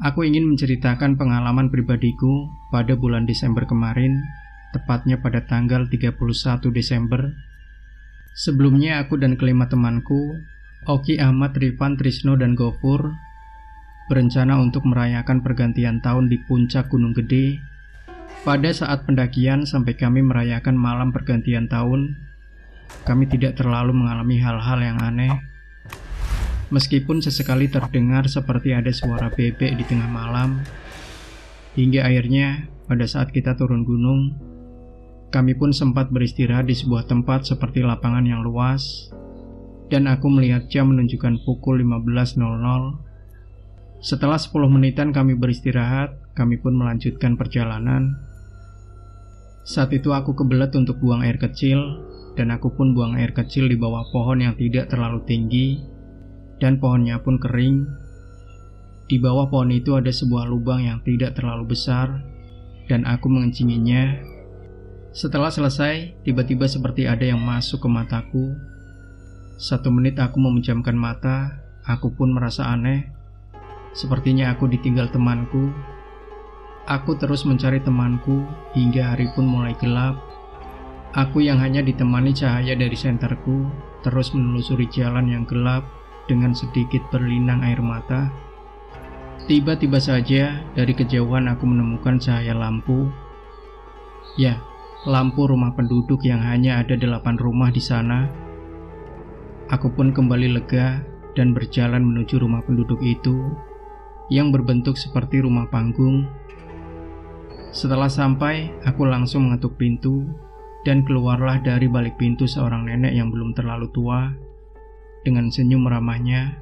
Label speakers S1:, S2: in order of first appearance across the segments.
S1: Aku ingin menceritakan pengalaman pribadiku pada bulan Desember kemarin, tepatnya pada tanggal 31 Desember. Sebelumnya aku dan kelima temanku, Oki, Ahmad, Rifan, Trisno, dan Gofur, berencana untuk merayakan pergantian tahun di puncak Gunung Gede. Pada saat pendakian sampai kami merayakan malam pergantian tahun, kami tidak terlalu mengalami hal-hal yang aneh. Meskipun sesekali terdengar seperti ada suara bebek di tengah malam, hingga akhirnya pada saat kita turun gunung, kami pun sempat beristirahat di sebuah tempat seperti lapangan yang luas, dan aku melihat jam menunjukkan pukul 15.00. Setelah 10 menitan kami beristirahat, kami pun melanjutkan perjalanan. Saat itu aku kebelet untuk buang air kecil, dan aku pun buang air kecil di bawah pohon yang tidak terlalu tinggi, dan pohonnya pun kering. Di bawah pohon itu ada sebuah lubang yang tidak terlalu besar, dan aku mengencinginya. Setelah selesai, tiba-tiba seperti ada yang masuk ke mataku. 1 menit aku memejamkan mata, aku pun merasa aneh. Sepertinya aku ditinggal temanku. Aku terus mencari temanku hingga hari pun mulai gelap. Aku yang hanya ditemani cahaya dari senterku terus menelusuri jalan yang gelap dengan sedikit berlinang air mata. Tiba-tiba saja dari kejauhan aku menemukan cahaya lampu. Ya, lampu rumah penduduk yang hanya ada 8 rumah di sana. Aku pun kembali lega dan berjalan menuju rumah penduduk itu yang berbentuk seperti rumah panggung. Setelah sampai, aku langsung mengetuk pintu, dan keluarlah dari balik pintu seorang nenek yang belum terlalu tua. Dengan senyum ramahnya,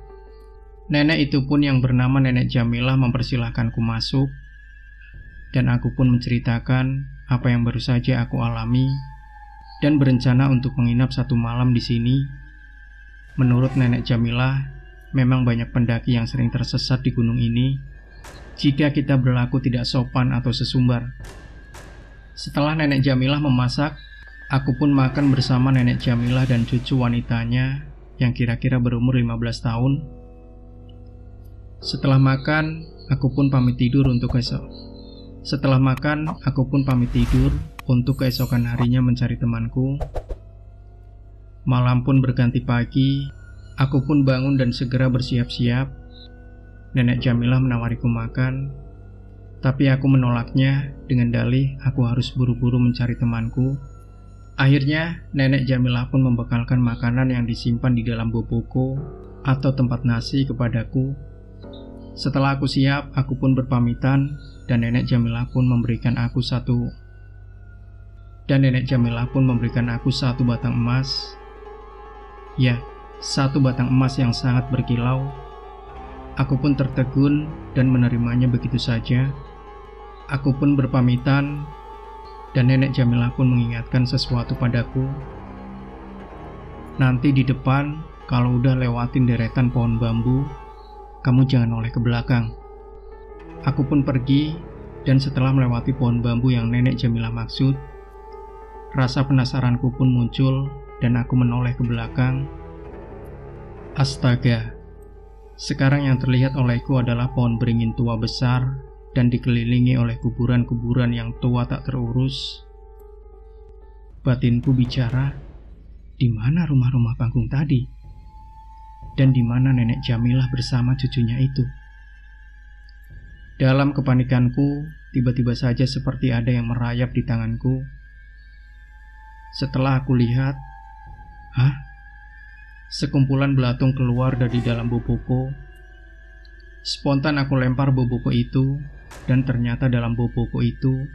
S1: nenek itu pun yang bernama Nenek Jamilah mempersilahkanku masuk, dan aku pun menceritakan apa yang baru saja aku alami, dan berencana untuk menginap 1 malam di sini. Menurut Nenek Jamilah, memang banyak pendaki yang sering tersesat di gunung ini jika kita berlaku tidak sopan atau sesumbar. Setelah Nenek Jamilah memasak, aku pun makan bersama Nenek Jamilah dan cucu wanitanya yang kira-kira berumur 15 tahun. Setelah makan, aku pun pamit tidur untuk keesokan harinya mencari temanku. Malam pun berganti pagi. Aku pun bangun dan segera bersiap-siap. Nenek Jamilah menawariku makan, tapi aku menolaknya dengan dalih aku harus buru-buru mencari temanku. Akhirnya, Nenek Jamilah pun membekalkan makanan yang disimpan di dalam boboko atau tempat nasi kepadaku. Setelah aku siap, aku pun berpamitan, dan Nenek Jamilah pun memberikan aku satu batang emas. Ya, 1 batang emas yang sangat berkilau. Aku pun tertegun dan menerimanya begitu saja. Aku pun berpamitan, dan Nenek Jamilah pun mengingatkan sesuatu padaku. Nanti di depan, kalau udah lewatin deretan pohon bambu, kamu jangan noleh ke belakang. Aku pun pergi, dan setelah melewati pohon bambu yang Nenek Jamilah maksud, rasa penasaranku pun muncul, dan aku menoleh ke belakang. Astaga, sekarang yang terlihat olehku adalah pohon beringin tua besar dan dikelilingi oleh kuburan-kuburan yang tua tak terurus. Batinku bicara, di mana rumah-rumah panggung tadi? Dan di mana Nenek Jamilah bersama cucunya itu? Dalam kepanikanku, tiba-tiba saja seperti ada yang merayap di tanganku. Setelah aku lihat, sekumpulan belatung keluar dari dalam boboko. Spontan aku lempar boboko itu, dan ternyata dalam boboko itu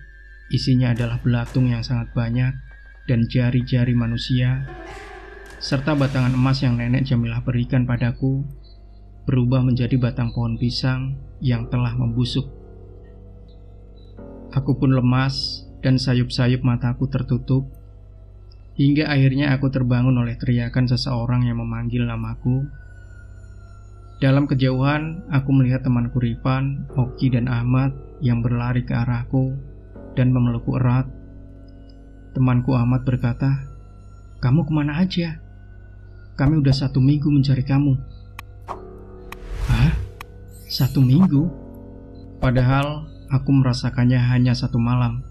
S1: isinya adalah belatung yang sangat banyak dan jari-jari manusia, serta batangan emas yang Nenek Jamilah berikan padaku berubah menjadi batang pohon pisang yang telah membusuk. Aku pun lemas dan sayup-sayup mataku tertutup. Hingga akhirnya aku terbangun oleh teriakan seseorang yang memanggil namaku. Dalam kejauhan, aku melihat temanku Rifan, Oki, dan Ahmad yang berlari ke arahku dan memelukku erat. Temanku Ahmad berkata, "Kamu kemana aja? Kami udah 1 minggu mencari kamu." "Hah? 1 minggu? Padahal aku merasakannya hanya satu malam.